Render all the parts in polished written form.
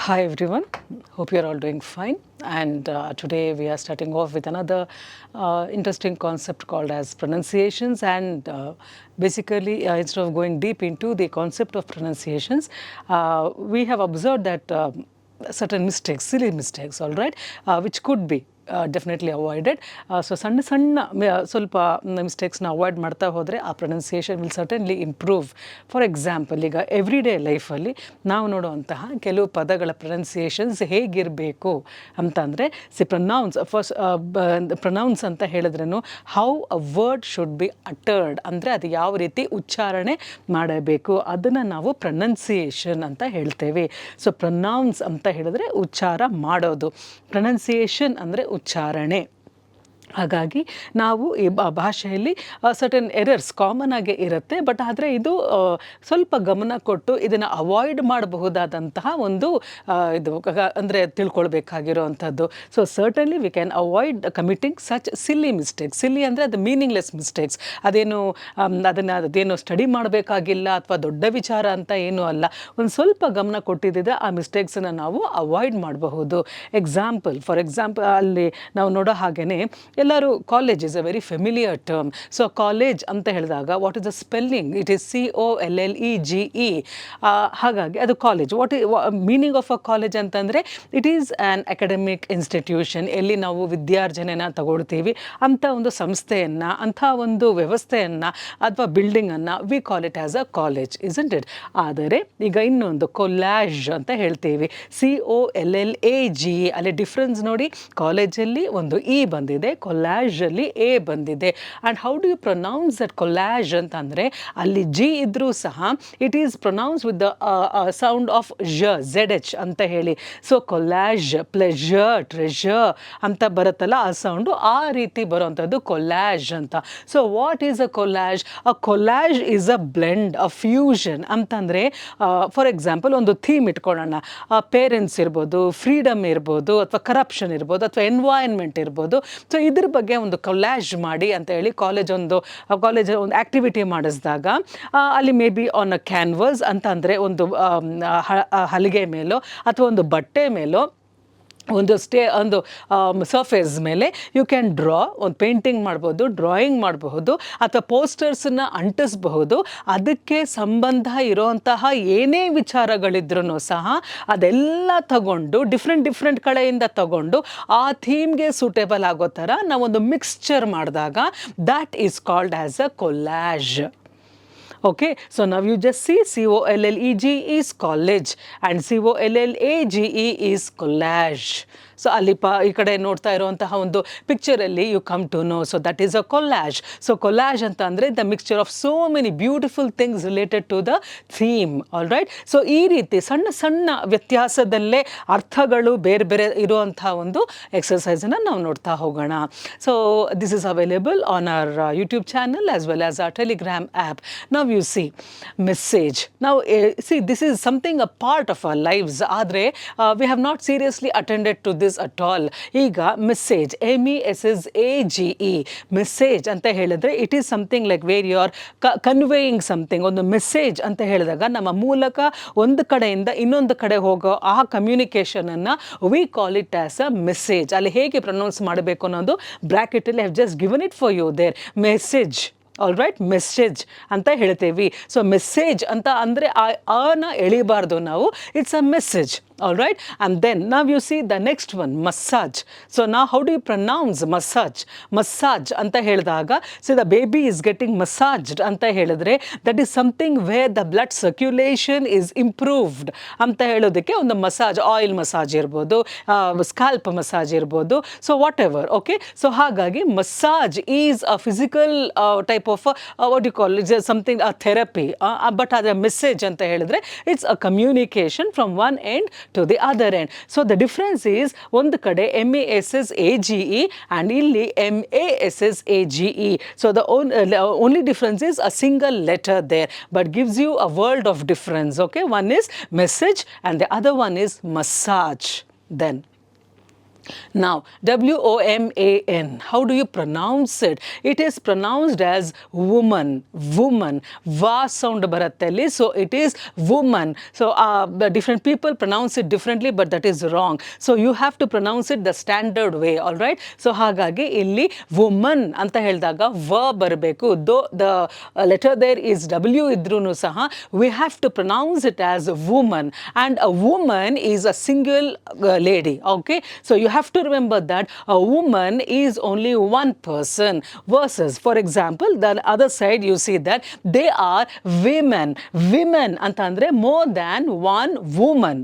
Hi everyone, hope you are all doing fine, and today we are starting off with another interesting concept called as pronunciations. And basically instead of going deep into the concept of pronunciations, we have observed that certain mistakes, silly mistakes, all right, which could be definitely avoided. So ಸಣ್ಣ ಸಣ್ಣ ಸ್ವಲ್ಪ ಮಿಸ್ಟೇಕ್ಸ್ನ avoid ಮಾಡ್ತಾ ಹೋದರೆ ಆ pronunciation will certainly improve. For example, ಈಗ every day ಲೈಫಲ್ಲಿ ನಾವು ನೋಡುವಂತಹ ಕೆಲವು ಪದಗಳ ಪ್ರೊನೌನ್ಸಿಯೇಷನ್ಸ್ ಹೇಗಿರಬೇಕು ಅಂತಂದರೆ, ಪ್ರೊನೌನ್ಸ್ ಅಂತ ಹೇಳಿದ್ರೂ how a word should be uttered, ಅಂದರೆ ಅದು ಯಾವ ರೀತಿ ಉಚ್ಚಾರಣೆ ಮಾಡಬೇಕು, ಅದನ್ನು ನಾವು ಪ್ರೊನೌನ್ಸಿಯೇಷನ್ ಅಂತ ಹೇಳ್ತೇವೆ. ಸೊ ಪ್ರೊನೌನ್ಸ್ ಅಂತ ಹೇಳಿದ್ರೆ ಉಚ್ಚಾರ ಮಾಡೋದು, ಪ್ರೊನೌನ್ಸಿಯೇಷನ್ ಅಂದರೆ ಉಚ್ಚಾರಣೆ. ಹಾಗಾಗಿ ನಾವು ಈ ಭಾಷೆಯಲ್ಲಿ ಸರ್ಟನ್ ಎರರ್ಸ್ ಕಾಮನ್ ಆಗಿ ಇರುತ್ತೆ, ಬಟ್ ಆದರೆ ಇದು ಸ್ವಲ್ಪ ಗಮನ ಕೊಟ್ಟು ಇದನ್ನು ಅವಾಯ್ಡ್ ಮಾಡಬಹುದಾದಂತಹ ಒಂದು ಇದು ಅಂದರೆ ತಿಳ್ಕೊಳ್ಬೇಕಾಗಿರೋವಂಥದ್ದು. So certainly we can avoid committing such silly mistakes. Silly ಅಂದರೆ ಅದು ಮೀನಿಂಗ್ಲೆಸ್ ಮಿಸ್ಟೇಕ್ಸ್. ಅದೇನು ಸ್ಟಡಿ ಮಾಡಬೇಕಾಗಿಲ್ಲ ಅಥವಾ ದೊಡ್ಡ ವಿಚಾರ ಅಂತ ಏನೂ ಅಲ್ಲ. ಒಂದು ಸ್ವಲ್ಪ ಗಮನ ಕೊಟ್ಟಿದ್ದರೆ ಆ ಮಿಸ್ಟೇಕ್ಸನ್ನು ನಾವು ಅವಾಯ್ಡ್ ಮಾಡಬಹುದು. ಫಾರ್ ಎಕ್ಸಾಂಪಲ್ ಅಲ್ಲಿ ನಾವು ನೋಡೋ ಹಾಗೆಯೇ ಎಲ್ಲರೂ college is a very familiar term. So college ಅಂತ ಹೇಳಿದಾಗ what is the spelling? It is COLLEGE. ಹಾಗಾಗಿ ಅದು college. Meaning of a college ಅಂತಂದರೆ it is an academic institution, ಎಲ್ಲಿ ನಾವು ವಿದ್ಯಾರ್ಜನೆನ ತಗೊಳ್ತೀವಿ, ಅಂಥ ಒಂದು ಸಂಸ್ಥೆಯನ್ನು, ಅಂಥ ಒಂದು ವ್ಯವಸ್ಥೆಯನ್ನು ಅಥವಾ ಬಿಲ್ಡಿಂಗನ್ನು we call it as a college, isn't it? ಆದರೆ ಈಗ ಇನ್ನೊಂದು ಕೊಲ್ಯಾಜ್ ಅಂತ ಹೇಳ್ತೀವಿ, COLLAGE. ಅಲ್ಲಿ ಡಿಫ್ರೆನ್ಸ್ ನೋಡಿ, ಕಾಲೇಜಲ್ಲಿ ಒಂದು ಇ ಬಂದಿದೆ, ಕೊಲ್ಯಾಜಲ್ಲಿ ಎ ಬಂದಿದೆ. And how do you pronounce that collage ಅಂತಂದರೆ, ಅಲ್ಲಿ ಜಿ ಇದ್ದರೂ ಸಹ it is pronounce with the sound of ZH ಅಂತ ಹೇಳಿ. ಸೊ ಕೊಲ್ಯಾಜ್, ಪ್ಲೆಜರ್, ಟ್ರೆಜರ್ ಅಂತ ಬರುತ್ತಲ್ಲ ಆ ಸೌಂಡು, ಆ ರೀತಿ ಬರುವಂಥದ್ದು ಕೊಲ್ಯಾಜ್ ಅಂತ. So what is a collage? A collage is a blend, a fusion ಅಂತಂದರೆ. ಫಾರ್ ಎಕ್ಸಾಂಪಲ್ ಒಂದು ಥೀಮ್ ಇಟ್ಕೊಳ್ಳೋಣ, ಪೇರೆಂಟ್ಸ್ ಇರ್ಬೋದು, ಫ್ರೀಡಮ್ ಇರ್ಬೋದು, ಅಥವಾ ಕರಪ್ಷನ್ ಇರ್ಬೋದು, ಅಥವಾ ಎನ್ವೈರ್ನ್ಮೆಂಟ್ ಇರ್ಬೋದು. ಸೊ ಇದ್ರ ಬಗ್ಗೆ ಒಂದು ಕೊಲ್ಯಾಜ್ ಮಾಡಿ ಅಂತ ಹೇಳಿ ಕಾಲೇಜ್ ಒಂದು ಆ್ಯಕ್ಟಿವಿಟಿ ಮಾಡಿಸಿದಾಗ, ಅಲ್ಲಿ may be on a canvass ಅಂತ ಅಂದರೆ ಒಂದು ಹಲಿಗೆ ಮೇಲೋ ಅಥವಾ ಒಂದು ಬಟ್ಟೆ ಮೇಲೋ ಒಂದು ಸರ್ಫೇಸ್ ಮೇಲೆ ಯು ಕ್ಯಾನ್ ಡ್ರಾ, ಒಂದು ಪೇಂಟಿಂಗ್ ಮಾಡ್ಬೋದು, ಡ್ರಾಯಿಂಗ್ ಮಾಡಬಹುದು, ಅಥವಾ ಪೋಸ್ಟರ್ಸನ್ನು ಅಂಟಿಸಬಹುದು. ಅದಕ್ಕೆ ಸಂಬಂಧ ಇರೋಂತಹ ಏನೇ ವಿಚಾರಗಳಿದ್ರೂ ಸಹ ಅದೆಲ್ಲ ತಗೊಂಡು ಡಿಫ್ರೆಂಟ್ ಕಡೆಯಿಂದ ತಗೊಂಡು ಆ ಥೀಮ್ಗೆ ಸೂಟೇಬಲ್ ಆಗೋ ಥರ ನಾವೊಂದು ಮಿಕ್ಸ್ಚರ್ ಮಾಡಿದಾಗ that is called as a collage. Okay, so now you just see COLLEGE is college and COLLAGE is collage. So ಅಲ್ಲಿ ಈ ಕಡೆ ನೋಡ್ತಾ ಇರುವಂತಹ ಒಂದು ಪಿಕ್ಚರಲ್ಲಿ you come to know, so that is a collage. So collage ಅಂತ ಅಂದರೆ the mixture of so many beautiful things related to the theme, all right. So ಈ ರೀತಿ ಸಣ್ಣ ಸಣ್ಣ ವ್ಯತ್ಯಾಸದಲ್ಲೇ ಅರ್ಥಗಳು ಬೇರೆ ಬೇರೆ ಇರುವಂಥ ಒಂದು ಎಕ್ಸಸೈಸನ್ನು ನಾವು ನೋಡ್ತಾ ಹೋಗೋಣ. So this is available on our YouTube channel as well as our Telegram app. Now you see message. Now see, this is something a part of our lives. ಆದರೆ we have not seriously attended to this at all. ಈಗ message, MESSAGE, message ಅಂತ ಹೇಳಿದ್ರೆ it is something like where you are conveying something. ಒಂದು message ಅಂತ ಹೇಳಿದಾಗ ನಮ್ಮ ಮೂಲಕ ಒಂದು ಕಡೆಯಿಂದ ಇನ್ನೊಂದು ಕಡೆ ಹೋಗೋ ಆ ಕಮ್ಯುನಿಕೇಷನನ್ನು we call it as a message. ಅಲ್ಲಿ ಹೇಗೆ ಪ್ರೊನೌನ್ಸ್ ಮಾಡಬೇಕು ಅನ್ನೋದು ಬ್ರ್ಯಾಕೆಟಲ್ಲಿ have just given it for you there. Message, all right, message ಅಂತ ಹೇಳ್ತೇವೆ. ಸೊ ಮೆಸೇಜ್ ಅಂತ ಅಂದರೆ ಆನ ಎಳಿಬಾರ್ದು ನಾವು, it's a message, all right. And then now you see the next one, massage. So now how do you pronounce massage anta helidaga, so the baby is getting massaged anta helidre, that is something where the blood circulation is improved anta helodakke ಒಂದು massage, oil massage irbodu, scalp massage irbodu, so whatever. Okay, so hagagi massage is a physical type of what do you call it, something, a therapy, but ada message anta helidre it's a communication from one end to the other end. So the difference is, ಒಂದು ಕಡೆ MESSAGE and ಇಲ್ಲಿ MASSAGE. So the only difference is a single letter there, but gives you a world of difference. Okay, one is message and the other one is massage. Then Now, WOMAN, how do you pronounce it? It is pronounced as woman, woman. Va sound barattali, so it is woman. So the different people pronounce it differently, but that is wrong. So you have to pronounce it the standard way, all right? So ಹಾಗಾಗಿ ಇಲ್ಲಿ woman ಅಂತ ಹೇಳಿದಾಗ ವ ಬರಬೇಕು. Though the letter there is W ಇದ್ರೂ ಸಹ we have to pronounce it as woman, and a woman is a single lady, okay? So you have to remember that a woman is only one person versus, for example, the other side you see that they are women. Women ಅಂತಂದ್ರೆ more than one woman.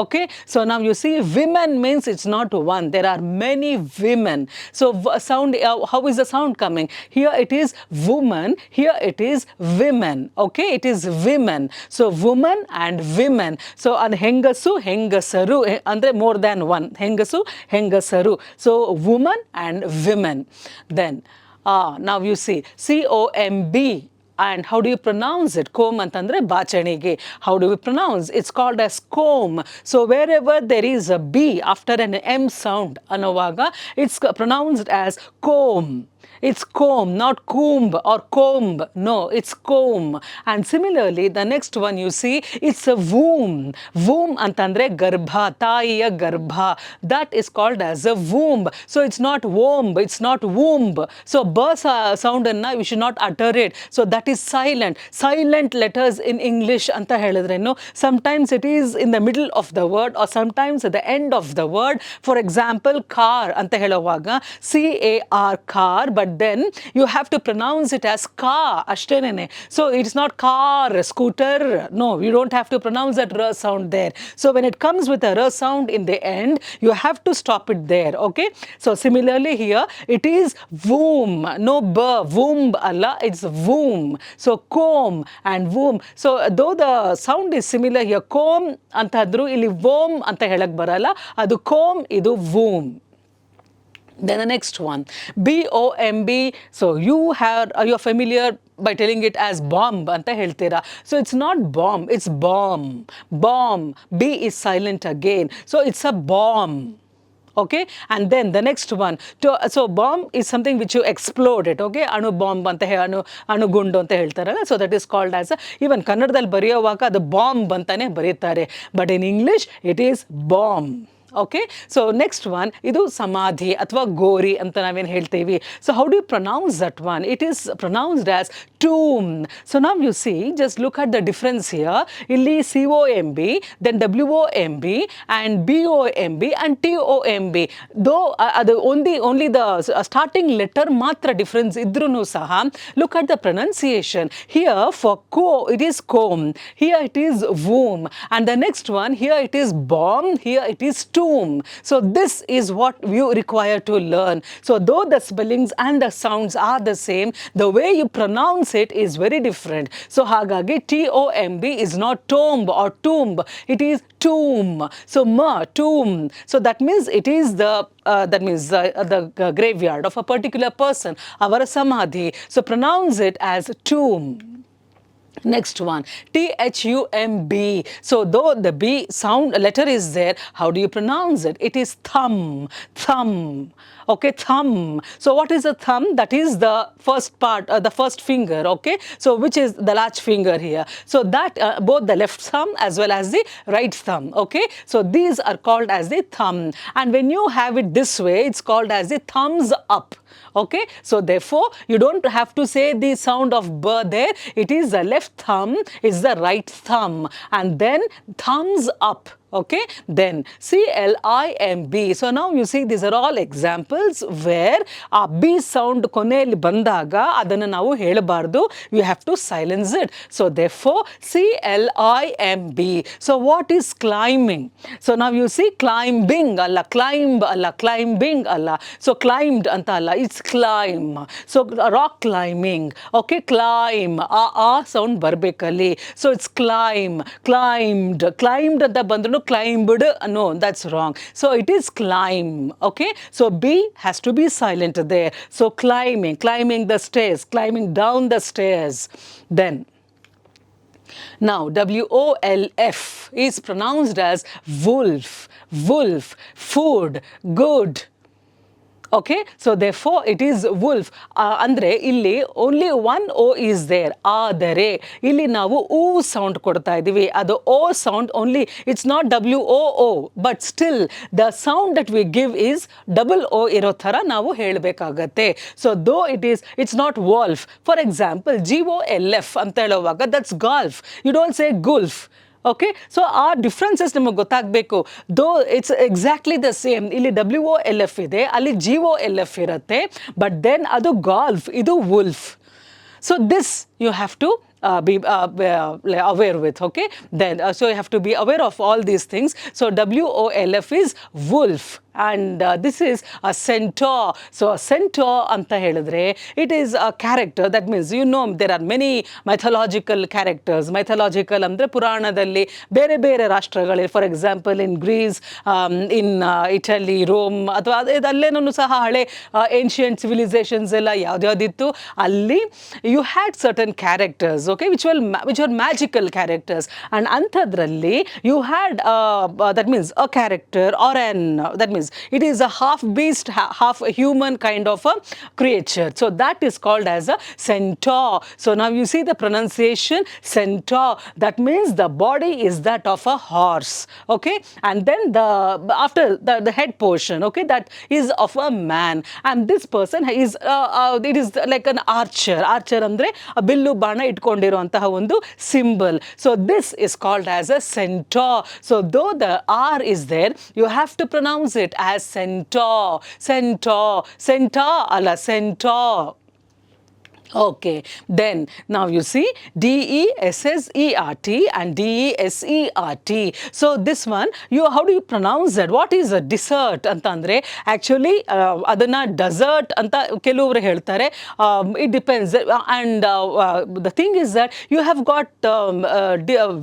Okay, so now you see women means it's not one, there are many women. So sound, how is the sound coming? Here it is woman, here it is women. Okay, it is women. So woman and women. So and hengasu hengasaru andre more than one, hengasu hengasaru. So woman and women. Then now you see COMB. And how do you pronounce it? Comb antandre bachanige. How do we pronounce? It's called as comb. So wherever there is a B after an M sound, anovaga, it's pronounced as comb. It's comb, not comb or comb. No, it's comb. And similarly, the next one you see, it's a womb. Womb antandre garbha, taiya garbha. That is called as a womb. So it's not womb, it's not womb. So b sound anna we should not utter it. So that is silent. Silent letters in English anta helidrenu. Sometimes it is in the middle of the word or sometimes at the end of the word. For example, car anta helovaga CAR, car, but then you have to pronounce it as ka ashtenene. So it's not car, scooter. No, you don't have to pronounce that r sound there. So when it comes with a r sound in the end, you have to stop it there. Okay, so similarly here it is womb, no b, womb alla, it's womb. So comb and womb. So though the sound is similar here, comb antadru illi womb anta helak barala, adu comb, idu womb. Then the next one, BOMB. So you're familiar by telling it as bomb anta heltira. So it's not bomb, it's bomb. Bomb. B is silent again. So it's a bomb. Okay, and then the next one, so bomb is something which you explode it. Okay, anu bomb anta anu gundu anta ಹೇಳ್ತಾರಲ್ಲ. So that is called as even ಕನ್ನಡದಲ್ಲಿ ಬರೆಯುವಾಗ ಅದು bomb ಅಂತಾನೆ ಬರೀತಾರೆ, but in English it is bomb. Okay, so next one, idu samadhi athwa gori anta naven heltevi. So how do you pronounce that one? It is pronounced as tomb. So now you see, just look at the difference here. Illi COMB, then WOMB and BOMB and TOMB. Though only the starting letter matra difference idrunu saha, look at the pronunciation. Here for co it is comb, here it is womb, and the next one here it is bomb, here it is tomb. So this is what you require to learn. So though the spellings and the sounds are the same, the way you pronounce it is very different. So hagagi TOMB is not tomb or tomb, it is tomb. So tomb. So that means it is the graveyard of a particular person, avara samadhi. So pronounce it as tomb. Next one, THUMB. So though the B sound letter is there, how do you pronounce it? It is thumb, thumb. Okay, thumb. So what is a thumb? That is the first part, the first finger. Okay, so which is the large finger here. So that both the left thumb as well as the right thumb. Okay, so these are called as the thumb. And when you have it this way, it's called as the thumbs up. Okay, so therefore you don't have to say the sound of b there. It is the left thumb, is the right thumb, and then thumbs up. Okay, then CLIMB. So now you see these are all examples where a B sound koneli bandaga adanna navu helabardu, you have to silence it. So therefore CLIMB. So what is climbing? So now you see climbing alla, climb alla, climbing alla. So climbed anta alla, it's climb. So rock climbing. Okay, climb, sound barbekalli. So it's climb, climbed, climbed anta bandru climbed, no, that's wrong. So it is climb. Okay, so B has to be silent there. So climbing, climbing the stairs, climbing down the stairs. Then now WOLF is pronounced as wolf, wolf, food, good. Okay, so therefore it is wolf. Andre illi only one o is there. ಆದರೆ ಇಲ್ಲಿ ನಾವು u sound ಕೊಡ್ತಾ ಇದೀವಿ. ಅದು o sound only. It's not w o o, but still the sound that we give is double o ಇರೋ ಥರ ನಾವು ಹೇಳಬೇಕಾಗತ್ತೆ. So though it's not wolf. For example, golf ಅಂತ ಹೇಳುವಾಗ that's golf. You don't say gulf. Okay, so ಆ differences ನಿಮಗೆ ಗೊತ್ತಾಗಬೇಕು. Though it's exactly the same. ಇಲ್ಲಿ WOLF ಇದೆ, ಅಲ್ಲಿ GOLF ಇರುತ್ತೆ, ಬಟ್ ದೆನ್ ಅದು ಗಾಲ್ಫ್, ಇದು wolf. So this you have to be aware with. Okay, then so you have to be aware of all these things. So WOLF is wolf, and this is a centaur. So a centaur anta helidre, it is a character. That means, you know, there are many mythological characters. Mythological andre puranadalli bere bere rashtragali, for example in Greece, in Italy, Rome, athwa adallenonu saha hale ancient civilizations ella yavyadittu, alli you had certain characters, okay, which were magical characters, and anthadralli you had that means a character or an that means it is a half beast, half human kind of a creature. So that is called as a centaur. So now you see the pronunciation, centaur. That means the body is that of a horse, okay, and then after the head portion, okay, that is of a man, and this person is it is like an archer. Archer andre billu bana itkondiruvanತಹ ಒಂದು symbol. So this is called as a centaur. So though the R is there, you have to pronounce it as centaur. Centaur, centaur alla centaur. Okay, then now you see DESSERT and DESERT. So this one, how do you pronounce that? What is a dessert antandre? Actually adana dessert anta keluvru heltare. It depends, and the thing is that you have got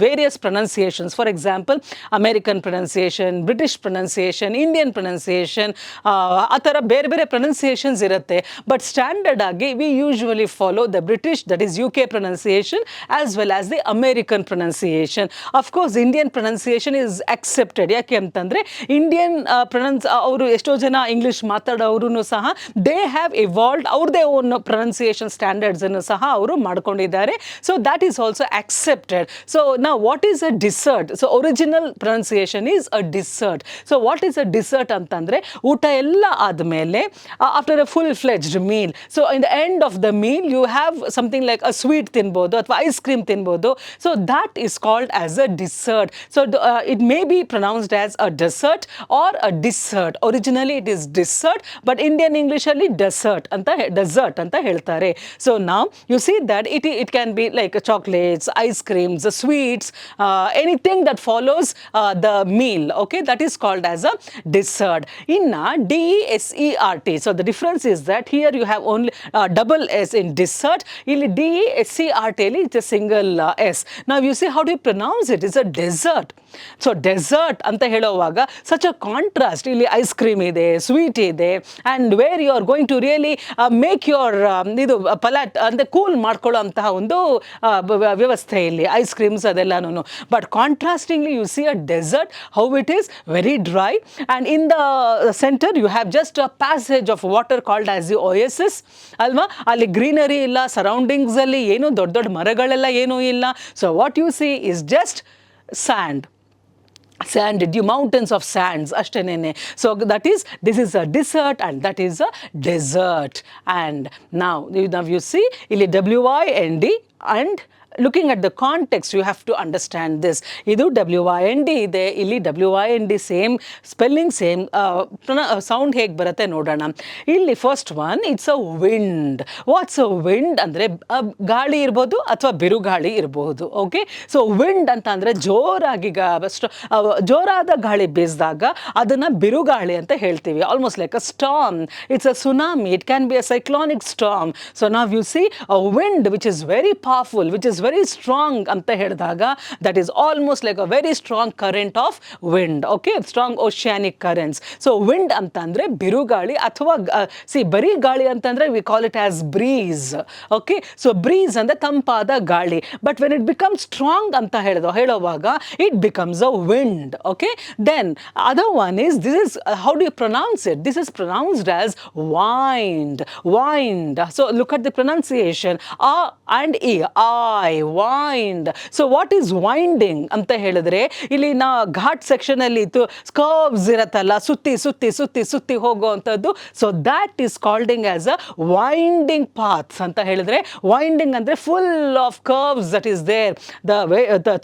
various pronunciations. For example, American pronunciation, British pronunciation, Indian pronunciation, atara bere bere pronunciations irutte, but standard agi we usually follow the British, that is UK pronunciation, as well as the American pronunciation. Of course, Indian pronunciation is accepted. Yake antandre Indian ಅವರು ಎಷ್ಟೋ ಜನ English ಮಾತಾಡೋರು ಸಹ they have evolved their own pronunciation standards ಅನ್ನು ಸಹ ಅವರು ಮಾಡ್ಕೊಂಡಿದ್ದಾರೆ. So that is also accepted. So now what is a dessert? So original pronunciation is a dessert. So what is a dessert ಅಂತಂದ್ರೆ ಊಟ ಎಲ್ಲ ಆದಮೇಲೆ after a full fledged meal, so in the end of the meal you have something like a sweet ತಿನ್ಬೋದು ಅಥವಾ ice cream ತಿನ್ಬೋದು. So that is called as a dessert. So it may be pronounced as a dessert or a dessert. Originally it is dessert, but Indian English ಅಲ್ಲಿ dessert ಅಂತ ಹೇಳ್ತಾರೆ. So now you see that it can be like chocolates, ice creams, sweets, anything that follows the meal, okay, that is called as a dessert. Inna DESERT, so the difference is that here you have only double S in dessert. Illi DESERT ali it's a single S. Now you see how do you pronounce it? It's a dessert. So dessert anta ಹೇಳುವಾಗ such a contrast. Illi ice cream ಇದೆ, sweet ಇದೆ, and where you are going to really make your ಇದು palate ಅಂದ್ರೆ cool ಮಾಡ್ಕೊಳ್ಳೋ ಅಂತಹ ಒಂದು ವ್ಯವಸ್ಥೆ ಇಲ್ಲಿ ice creams ಅದೆಲ್ಲನೂ. But contrastingly you see a dessert, how it is very dry, and in the center you have just a passage of water called as the oasis ಅಲ್ವಾ. ಅಲ್ಲಿ greenery ಇಲ್ಲ, surroundings ಅಲ್ಲಿ ಏನು ದೊಡ್ಡ ದೊಡ್ಡ ಮರಗಳೆಲ್ಲ ಏನೂ ಇಲ್ಲ. So what you see is just sand, mountains of sands ashtenene. So this is a dessert and that is a dessert. And now you see illi WIND, and looking at the context you have to understand this. Idu WIND ide, illi WIND same spelling, same sound hege barutte nodana. Illi first one, it's a wind. What's a wind andre ಗಾಳಿ ಇರಬಹುದು ಅಥವಾ ಬಿರುಗಾಳಿ ಇರಬಹುದು. Okay, so wind ಅಂತ ಅಂದ್ರೆ ಜೋರಾದ ಗಾಳಿ ಬೀಸಿದಾಗ ಅದನ್ನ ಬಿರುಗಾಳಿ ಅಂತ ಹೇಳ್ತೀವಿ. Almost like a storm. It's a tsunami. It can be a cyclonic storm. So ನಾವ್ you see a wind which is very powerful, which is very strong ಅಂತ ಹೇಳಿದಾಗ that is almost like a very strong current of wind. Okay, strong oceanic currents. So wind ಅಂತಂದ್ರೆ ಬಿರುಗಾಳಿ ಅಥವಾ ಬರೀ ಗಾಳಿ ಅಂತಂದ್ರೆ we call it as breeze. Okay, so breeze ಅಂದ್ರೆ ತಂಪಾದ ಗಾಳಿ. But when it becomes strong ಅಂತ ಹೇಳುವಾಗ it becomes a wind. Okay, then other one is, this is how do you pronounce it? This is pronounced as wind. Wind. So look at the pronunciation. A and E. I. Wind. So what is winding ಅಂತ ಹೇಳಿದ್ರೆ, ಇಲ್ಲಿ ನಾ ghat section ಅಲ್ಲಿ ಇತ್ತು curves ಇರತ್ತಲ್ಲ, ಸುತ್ತಿ ಹೋಗುವಂಥದ್ದು. So that is calling as a winding paths ಅಂತ ಹೇಳಿದ್ರೆ, ವೈಂಡಿಂಗ್ ಅಂದ್ರೆ full of curves that is there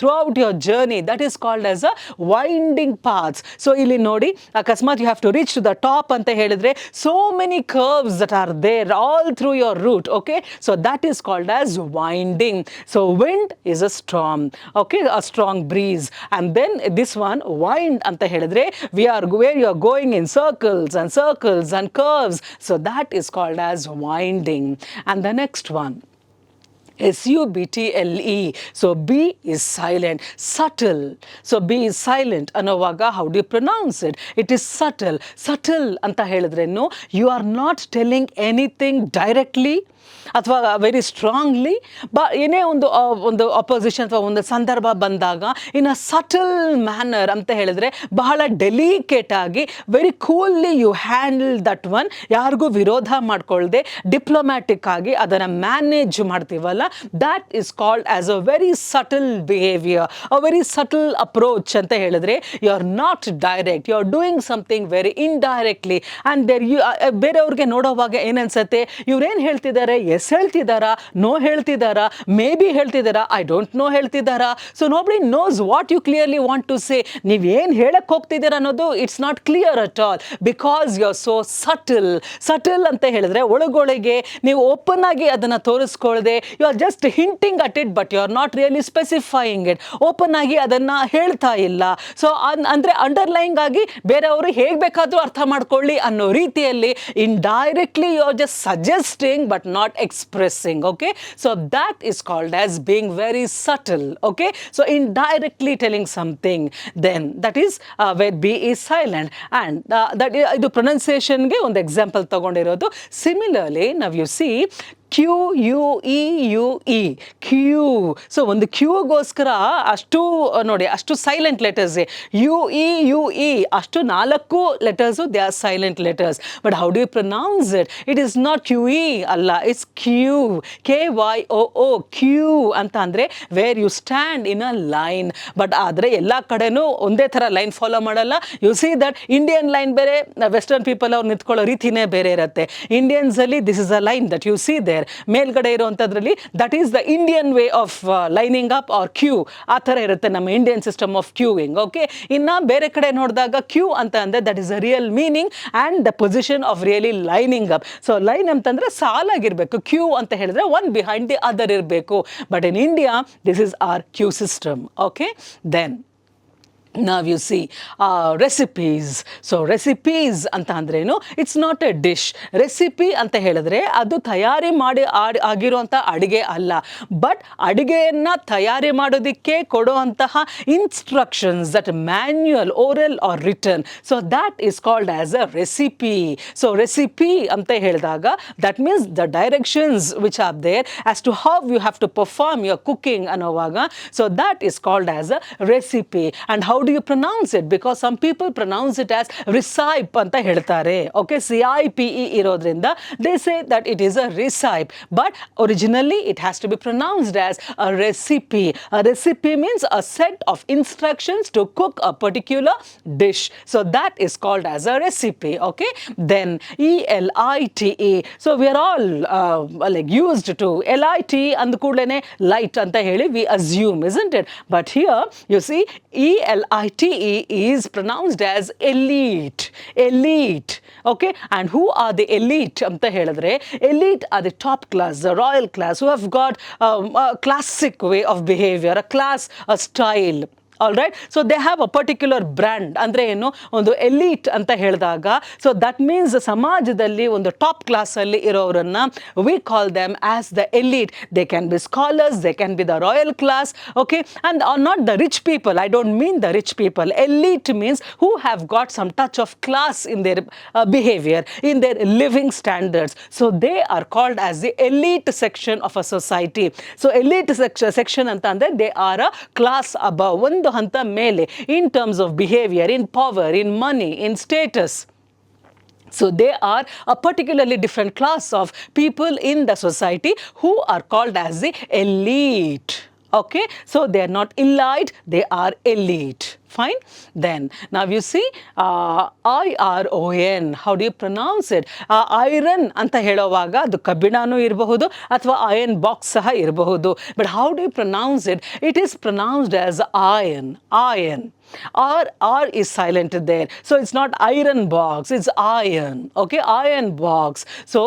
throughout your journey, that is called as a winding paths. So ಇಲ್ಲಿ ನೋಡಿ, ಅಕಸ್ಮಾತ್ you have to reach to the top ಅಂತ ಹೇಳಿದ್ರೆ, so many curves that are there all through your route. Okay, so that is called as winding. So wind is a storm, okay, a strong breeze. And then this one, wind anta helidre, where you are going in circles and curves. So that is called as winding. And the next one, SUBTLE. So B is silent, subtle. So B is silent ಅನ್ನೋವಾಗ how do you pronounce it? It is subtle. Subtle ಅಂತ ಹೇಳಿದ್ರೇನು, you are not telling anything directly ಅಥವಾ very strongly, ಏನೇ ಒಂದು opposition ಅಥವಾ ಒಂದು ಸಂದರ್ಭ ಬಂದಾಗ ಇನ್ ಅ subtle manner ಅಂತ ಹೇಳಿದ್ರೆ, ಬಹಳ ಡೆಲಿಕೇಟ್ ಆಗಿ very coolly you handle that one, ಯಾರಿಗೂ ವಿರೋಧ ಮಾಡ್ಕೊಳ್ದೆ ಡಿಪ್ಲೊಮ್ಯಾಟಿಕ್ ಆಗಿ ಅದನ್ನು ಮ್ಯಾನೇಜ್ ಮಾಡ್ತೀವಲ್ಲ, that is called as a very subtle behaviour, a very subtle approach ಅಂತ ಹೇಳಿದ್ರೆ, you are not direct, you are doing something very indirectly. And there you ಬೇರೆಯವ್ರಿಗೆ ನೋಡೋವಾಗ ಏನನ್ಸುತ್ತೆ, ಇವ್ರೇನು ಹೇಳ್ತಿದ್ದಾರೆ, ಎಸ್ ಹೇಳ್ತಿದ್ದಾರಾ, ನೋ ಹೇಳ್ತಿದ್ದಾರಾ, ಮೇ ಬಿ ಹೇಳ್ತಿದ್ದಾರಾ, ಐ ಡೋಂಟ್ ನೋ ಹೇಳ್ತಿದ್ದಾರಾ. So nobody knows what you clearly want to ಸೇ. ನೀವೇನು ಹೇಳಕ್ಕೆ ಹೋಗ್ತಿದ್ದೀರಾ ಅನ್ನೋದು it's not clear at all, because you are so subtle. Subtle ಅಂತ ಹೇಳಿದ್ರೆ ಒಳಗೊಳಗೆ ನೀವು ಓಪನ್ ಆಗಿ ಅದನ್ನು ತೋರಿಸ್ಕೊಳ್ಳದೆ, you are just hinting at it, but you are not really specifying it. Open ಆಗಿ ಅದನ್ನು ಹೇಳ್ತಾ ಇಲ್ಲ. ಸೊ ಅಂದರೆ ಅಂಡರ್ಲೈಂಗ್ ಆಗಿ ಬೇರೆಯವರು ಹೇಗೆ ಬೇಕಾದರೂ ಅರ್ಥ ಮಾಡ್ಕೊಳ್ಳಿ ಅನ್ನೋ ರೀತಿಯಲ್ಲಿ indirectly you are just suggesting but not expressing. Okay, so that is called as being very subtle. Okay, so indirectly telling something, then that is where B is silent. And that idu pronunciation ge ಒಂದು example ತಗೊಂಡಿರೋದು. Similarly, now you see QUEUE, queue. So ಒಂದು ಕ್ಯೂಗೋಸ್ಕರ ಅಷ್ಟು ನೋಡಿ, ಅಷ್ಟು silent letters. UEUE ಅಷ್ಟು 4 letters they are silent letters. But how do you pronounce it? It is not QE ಅಲ್ಲ, it's queue, KYOO, queue ಅಂತ ಅಂದರೆ where you stand in a line. But ಆದರೆ ಎಲ್ಲ ಕಡೆನೂ ಒಂದೇ ಥರ ಲೈನ್ ಫಾಲೋ ಮಾಡಲ್ಲ. You see that Indian line ಬೇರೆ, ವೆಸ್ಟರ್ನ್ ಪೀಪಲ್ ಅವ್ರು ನಿಂತ್ಕೊಳ್ಳೋ ರೀತಿನೇ ಬೇರೆ ಇರುತ್ತೆ. ಇಂಡಿಯನ್ಸಲ್ಲಿ this is a line that you see there ಮೇಲ್ಗಡೆ ಇರುವಂಥದ್ರಲ್ಲಿ, that is the Indian way of lining up our queue. ಆ ಥರ ಇರುತ್ತೆ ನಮ್ಮ Indian system of queuing. Okay, ಇನ್ನು ಬೇರೆ ಕಡೆ ನೋಡಿದಾಗ ಕ್ಯೂ ಅಂತ ಅಂದರೆ that is a real meaning and the position of really lining up. So line ಅಂತಂದರೆ ಸಾಲಾಗಿರಬೇಕು, ಕ್ಯೂ ಅಂತ ಹೇಳಿದ್ರೆ ಒನ್ ಬಿಹೈಂಡ್ ದಿ ಅದರ್ ಇರಬೇಕು. But in India this is our queue system. Okay, then now you see recipes. So recipes ಅಂತ ಅಂದ್ರೇನು, it's not a dish. Recipe ಅಂತ ಹೇಳಿದ್ರೆ ಅದು ತಯಾರಿ ಮಾಡಿ ಆಗಿರುವಂಥ ಅಡುಗೆ ಅಲ್ಲ, ಬಟ್ ಅಡುಗೆಯನ್ನು ತಯಾರಿ ಮಾಡೋದಕ್ಕೆ ಕೊಡುವಂತಹ instructions, that manual, oral or written. So that is called as a recipe. So recipe ಅಂತ ಹೇಳಿದಾಗ that means the directions which are there as to how you have to perform your cooking ಅನ್ನೋವಾಗ. So that is called as a recipe. And how do you pronounce it? Because some people pronounce it as recipe ಅಂತ ಹೇಳ್ತಾರೆ. Okay, CIPE ಇರೋದ್ರಿಂದ they say that it is a recipe, but originally it has to be pronounced as a recipe. A recipe means a set of instructions to cook a particular dish. So that is called as a recipe. Okay, then ELITE. So we are all like used to LIT and ಕೂಡಲೇ light ಅಂತ ಹೇಳಿ we assume, isn't it? But here you see ELITE is pronounced as elite. Elite. Okay, and who are the elite anta helidre? Elite are the top class, the royal class, who have got a classic way of behavior, a class, a style. All right. So they have a particular brand. ಅಂದರೆ ಏನು, ಒಂದು elite ಅಂತ ಹೇಳಿದಾಗ, so that means ಸಮಾಜದಲ್ಲಿ ಒಂದು top ಕ್ಲಾಸಲ್ಲಿ ಇರೋರನ್ನ we call them as the elite. They can be scholars, they can be the royal class, okay, and are not the rich people. I don't mean the rich people. Elite means who have got some touch of class in their behavior, in their living standards. So they are called as the elite section of a society. So elite section anta andre they are a class above, ಒಂದು ಹಂತ ಮೇಲೆ, in terms of behavior, in power, in money, in status. So they are a particularly different class of people in the society who are called as the elite. Okay, so they are not elite, they are elite. Fine. Then now you see IRON. How do you pronounce it? Iron ಅಂತ ಹೇಳುವಾಗ ಅದು ಕಬ್ಬಿಣನೂ ಇರಬಹುದು ಅಥವಾ iron box ಸಹ ಇರಬಹುದು. But how do you pronounce it? It is pronounced as iron. Iron. R is silent there. So it's not iron box, it's iron. Okay, iron box. So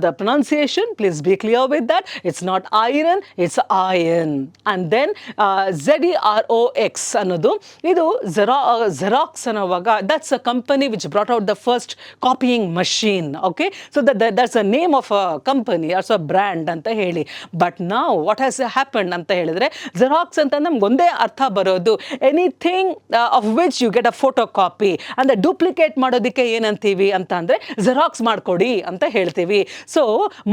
the pronunciation, please be clear with that. It's not iron, it's iron. And then Xerox ಅನ್ನೋದು, ಇದು Xerox ಅನ್ನುವಾಗ, that's a company which brought out the first copying machine. Okay, so that's a name of a company, also a brand ಅಂತ ಹೇಳಿ. But now what has happened ಅಂತ ಹೇಳಿದ್ರೆ, Xerox ಅಂತ ನಮ್ಗೆ ಒಂದೇ ಅರ್ಥ ಬರೋದು, anything of which you get a photocopy. ಅಂದರೆ ಡೂಪ್ಲಿಕೇಟ್ ಮಾಡೋದಕ್ಕೆ ಏನಂತೀವಿ ಅಂತ ಅಂದರೆ ಜೆರಾಕ್ಸ್ ಮಾಡಿಕೊಡಿ ಅಂತ ಹೇಳ್ತೀವಿ. So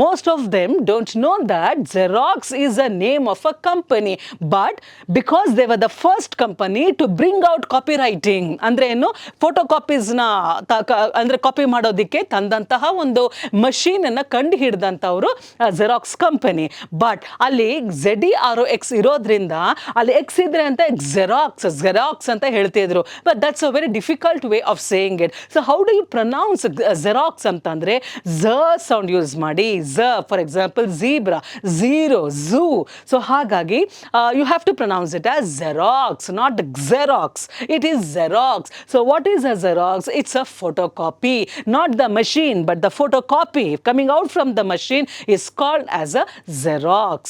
most of them don't know that Xerox is a name of a company. But because they were the first company to bring out copy writing, ಅಂದರೆ ಏನು, ಫೋಟೋ ಕಾಪೀಸ್ನ ಅಂದರೆ ಕಾಪಿ ಮಾಡೋದಕ್ಕೆ ತಂದಂತಹ ಒಂದು ಮಷೀನನ್ನು ಕಂಡು ಹಿಡಿದಂಥವರು ಜೆರಾಕ್ಸ್ ಕಂಪನಿ. ಬಟ್ ಅಲ್ಲಿ ZEROX ಇರೋದ್ರಿಂದ ಅಲ್ಲಿ ಎಕ್ಸ್ ಇದ್ರೆ ಅಂತ ಜೆರಾಕ್ಸ್ ಅಂತ ಹೇಳ್ತಿದ್ರು. But that's a very difficult way of saying it. So how do you pronounce xerox ಅಂತಂದರೆ ಝ ಸೌಂಡ್ ಯೂಸ್ ಮಾಡಿ. Z for example zebra, zero, zoo. So ಹಾಗಾಗಿ you have to pronounce it as xerox, not Xerox. It is Xerox. So what is a Xerox? It's a photocopy, not the machine, but the photocopy coming out from the machine is called as a Xerox.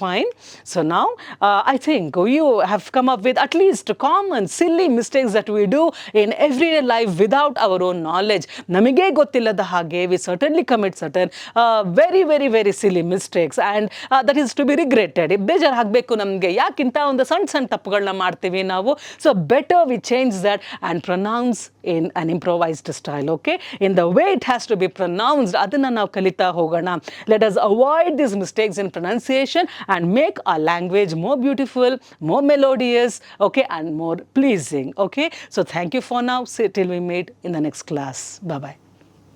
Fine. So now I think you have come up with at least common silly mistakes that we do in everyday life without our own knowledge. Namige gottillada hage we certainly commit certain very silly mistakes, and that is to be regretted. If ಬೇಜಾರು ಆಗಬೇಕು ನಮಗೆ, ಯಾಕಿಂತ ಒಂದು ಸಣ್ಣ ತಪ್ಪುಗಳನ್ನ ಮಾಡ್ತೀವಿ ನಾವು. So better we change that and pronounce in an improvised style. Okay, in the way it has to be pronounced, ಅದನ್ನ ನಾವು ಕಲಿತಾ ಹೋಗೋಣ. Let us avoid these mistakes in pronunciation and make our language more beautiful, more melodious, okay, and more pleasing. Okay, so thank you for now. Till we meet in the next class. Bye bye.